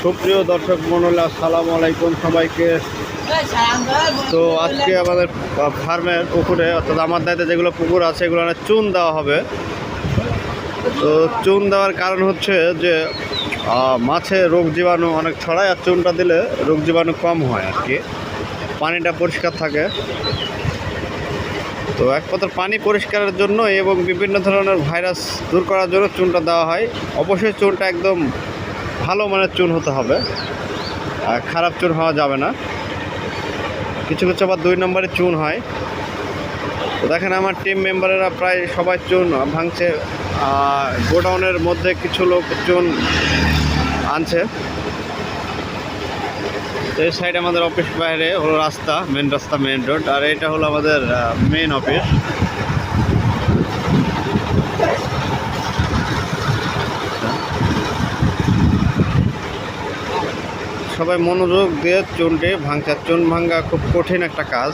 সুপ্রিয় দর্শক মণ্ডলী, আসসালামু আলাইকুম সবাইকে। তো আজকে আমাদের ফার্মের পুকুরে, অর্থাৎ আমার দায়িত্বে যেগুলো পুকুর আছে এগুলো চুন দেওয়া হবে। তো চুন দেওয়ার কারণ হচ্ছে যে মাছে রোগ জীবাণু অনেক ছড়ায়, আর চুনটা দিলে রোগ জীবাণু কম হয় আর কি, পানিটা পরিষ্কার থাকে। তো একমাত্র পানি পরিষ্কারের জন্য এবং বিভিন্ন ধরনের ভাইরাস দূর করার জন্য চুনটা দেওয়া হয়। অবশ্যই চুনটা একদম ভালো মানের চুন হতে হবে, খারাপ চুন হওয়া যাবে না। কিছু কিছু আবার 2 নম্বরের চুন হয়। তো দেখেন আমার টিম মেম্বারেরা প্রায় সবাই চুন ভাঙছে। গোডাউনের মধ্যে কিছু লোক চুন আনছে। তো এই সাইড আমাদের অফিস, বাইরে হলো রাস্তা, মেন রাস্তা, মেন রোড, আর এটা হলো আমাদের মেন অফিস। সবাই মনোযোগ দিয়ে চুনটি ভাঙছে। চুন ভাঙা খুব কঠিন একটা কাজ।